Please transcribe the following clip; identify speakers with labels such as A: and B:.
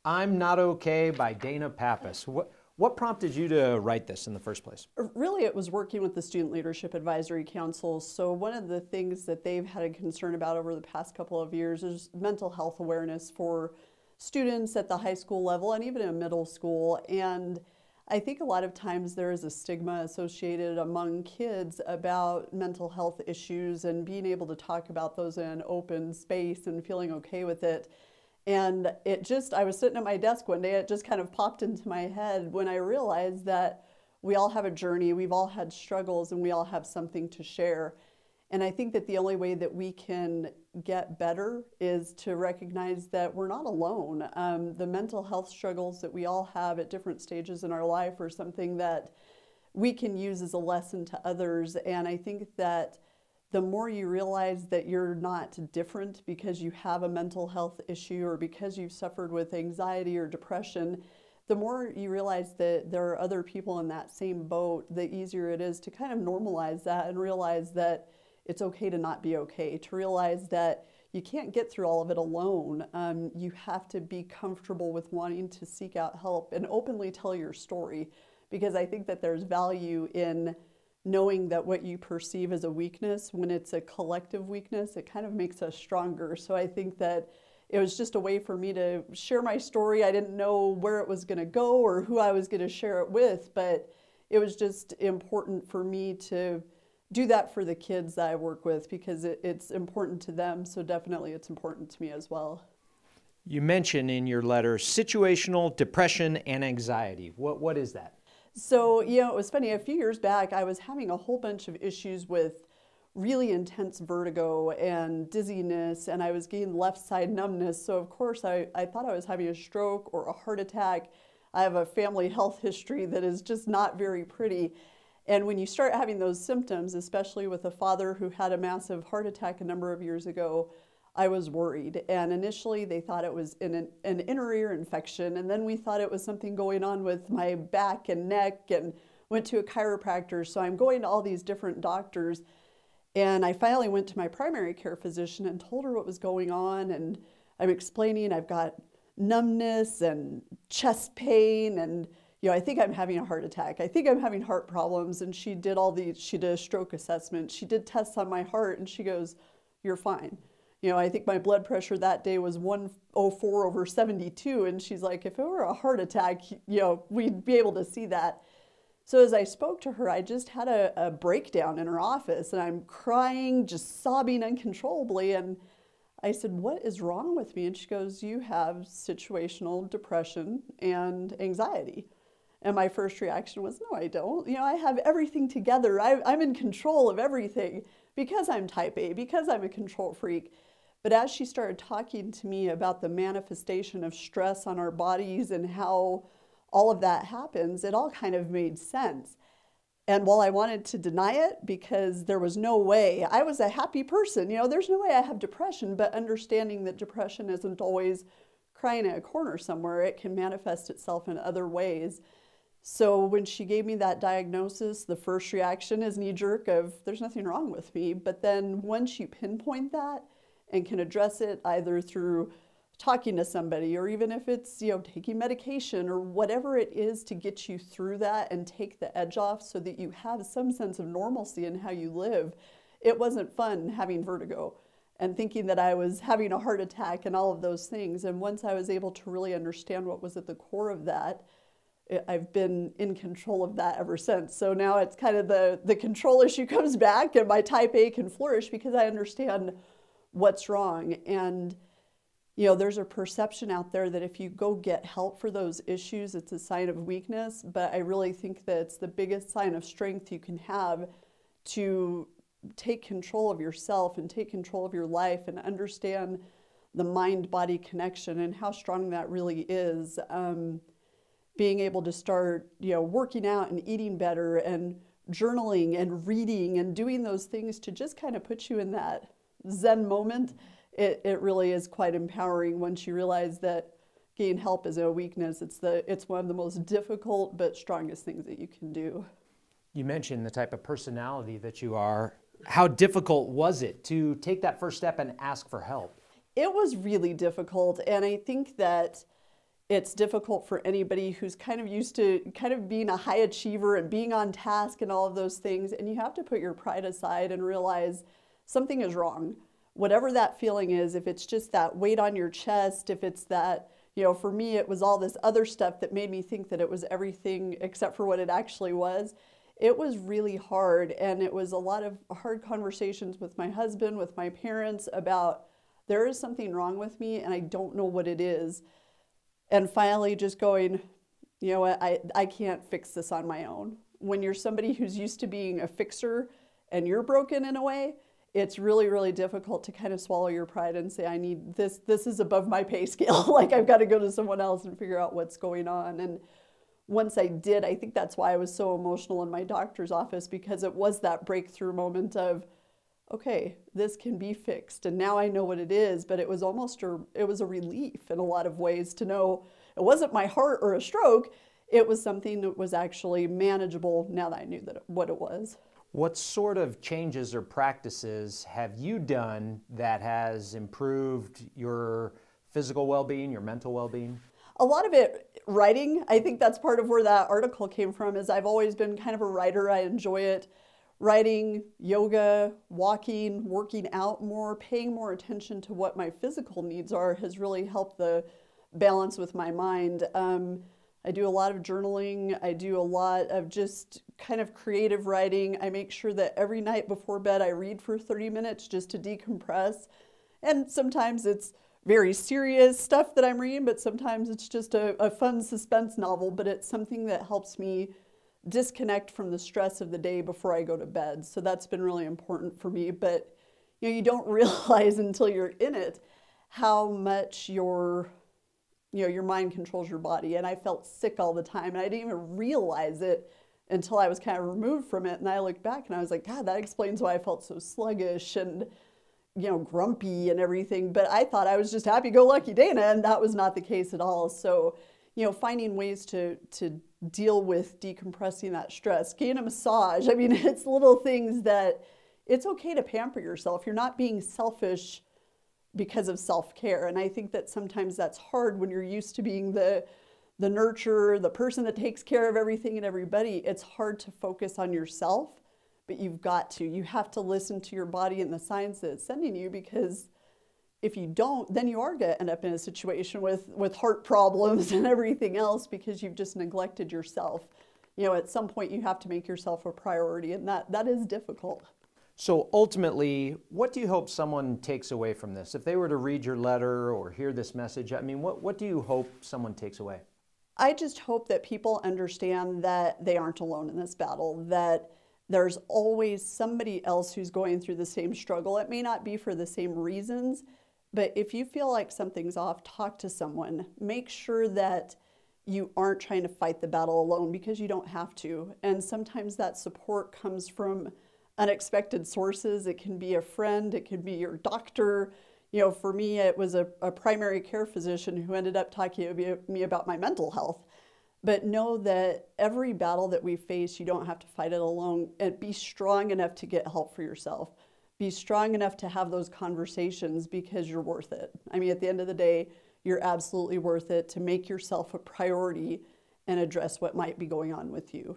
A: I'm Not Okay by Dana Pappas. What prompted you to write this in the first place?
B: Really, it was working with the Student Leadership Advisory Council. So one of the things that they've had a concern about over the past couple of years is mental health awareness for students at the high school level and even in middle school. And I think a lot of times there is a stigma associated among kids about mental health issues and being able to talk about those in an open space and feeling okay with it. And I was sitting at my desk one day, it just kind of popped into my head when I realized that we all have a journey, we've all had struggles, and we all have something to share. And I think that the only way that we can get better is to recognize that we're not alone. The mental health struggles that we all have at different stages in our life are something that we can use as a lesson to others. And I think that the more you realize that you're not different because you have a mental health issue or because you've suffered with anxiety or depression, the more you realize that there are other people in that same boat, the easier it is to kind of normalize that and realize that it's okay to not be okay, to realize that you can't get through all of it alone. You have to be comfortable with wanting to seek out help and openly tell your story, because I think that there's value in knowing that what you perceive as a weakness, when it's a collective weakness, it kind of makes us stronger. So I think that it was just a way for me to share my story. I didn't know where it was going to go or who I was going to share it with, but it was just important for me to do that for the kids that I work with, because it's important to them. So definitely it's important to me as well.
A: You mention in your letter situational depression and anxiety. What is that?
B: So, it was funny. A few years back, I was having a whole bunch of issues with really intense vertigo and dizziness, and I was getting left side numbness. So, of course, I thought I was having a stroke or a heart attack. I have a family health history that is just not very pretty. And when you start having those symptoms, especially with a father who had a massive heart attack a number of years ago, I was worried. And initially they thought it was an inner ear infection. And then we thought it was something going on with my back and neck, and went to a chiropractor. So I'm going to all these different doctors. And I finally went to my primary care physician and told her what was going on. And I'm explaining I've got numbness and chest pain, and I think I'm having a heart attack. I think I'm having heart problems. And she did a stroke assessment. She did tests on my heart, and she goes, "You're fine." I think my blood pressure that day was 104/72, and she's like, if it were a heart attack, we'd be able to see that. So as I spoke to her, I just had a breakdown in her office, and I'm crying, just sobbing uncontrollably. And I said, "What is wrong with me?" And she goes, "You have situational depression and anxiety." And my first reaction was, "No, I don't. I have everything together. I'm in control of everything because I'm type A, because I'm a control freak." But as she started talking to me about the manifestation of stress on our bodies and how all of that happens, it all kind of made sense. And while I wanted to deny it, because there was no way, I was a happy person, there's no way I have depression, but understanding that depression isn't always crying in a corner somewhere, it can manifest itself in other ways. So when she gave me that diagnosis, the first reaction is knee-jerk of, there's nothing wrong with me. But then once you pinpoint that and can address it either through talking to somebody, or even if it's, taking medication or whatever it is to get you through that and take the edge off so that you have some sense of normalcy in how you live. It wasn't fun having vertigo and thinking that I was having a heart attack and all of those things. And once I was able to really understand what was at the core of that, I've been in control of that ever since. So now it's kind of the control issue comes back, and my type A can flourish because I understand what's wrong. And, there's a perception out there that if you go get help for those issues, it's a sign of weakness. But I really think that it's the biggest sign of strength you can have to take control of yourself and take control of your life and understand the mind-body connection and how strong that really is. Being able to start, working out and eating better and journaling and reading and doing those things to just kind of put you in that Zen moment, it really is quite empowering once you realize that getting help is a weakness. It's one of the most difficult but strongest things that you can do.
A: You mentioned the type of personality that you are. How difficult was it to take that first step and ask for help?
B: It was really difficult, and I think that It's difficult for anybody who's kind of used to kind of being a high achiever and being on task and all of those things. And you have to put your pride aside and realize something is wrong. Whatever that feeling is, if it's just that weight on your chest, if it's that, you know, for me, it was all this other stuff that made me think that it was everything except for what it actually was. It was really hard. And it was a lot of hard conversations with my husband, with my parents about there is something wrong with me and I don't know what it is. And finally just going, you know what, I can't fix this on my own. When you're somebody who's used to being a fixer and you're broken in a way, it's really, really difficult to kind of swallow your pride and say, I need this, this is above my pay scale. Like I've got to go to someone else and figure out what's going on. And once I did, I think that's why I was so emotional in my doctor's office, because it was that breakthrough moment of, okay, this can be fixed. And now I know what it is, but it was it was a relief in a lot of ways to know it wasn't my heart or a stroke. It was something that was actually manageable now that I knew what it was.
A: What sort of changes or practices have you done that has improved your physical well-being, your mental well-being?
B: A lot of it, writing. I think that's part of where that article came from, is I've always been kind of a writer. I enjoy it. Writing, yoga, walking, working out more, paying more attention to what my physical needs are has really helped the balance with my mind. I do a lot of journaling. I do a lot of just kind of creative writing. I make sure that every night before bed I read for 30 minutes just to decompress. And sometimes it's very serious stuff that I'm reading, but sometimes it's just a fun suspense novel, but it's something that helps me disconnect from the stress of the day before I go to bed. So that's been really important for me. But you don't realize until you're in it how much your mind controls your body. And I felt sick all the time, and I didn't even realize it until I was kind of removed from it. And I looked back and I was like, God, that explains why I felt so sluggish and grumpy and everything. But I thought I was just happy-go-lucky Dana, and that was not the case at all. So finding ways to deal with decompressing that stress, getting a massage. I mean, it's little things that it's okay to pamper yourself. You're not being selfish because of self-care. And I think that sometimes that's hard when you're used to being the nurturer, the person that takes care of everything and everybody. It's hard to focus on yourself, but you have to listen to your body and the signs that it's sending you, because if you don't, then you are going to end up in a situation with heart problems and everything else, because you've just neglected yourself. At some point you have to make yourself a priority, and that is difficult.
A: So ultimately, what do you hope someone takes away from this? If they were to read your letter or hear this message, I mean, what do you hope someone takes away?
B: I just hope that people understand that they aren't alone in this battle, that there's always somebody else who's going through the same struggle. It may not be for the same reasons, but if you feel like something's off, talk to someone. Make sure that you aren't trying to fight the battle alone, because you don't have to. And sometimes that support comes from unexpected sources. It can be a friend, it can be your doctor. For me, it was a primary care physician who ended up talking to me about my mental health. But know that every battle that we face, you don't have to fight it alone, and be strong enough to get help for yourself. Be strong enough to have those conversations, because you're worth it. I mean, at the end of the day, you're absolutely worth it to make yourself a priority and address what might be going on with you.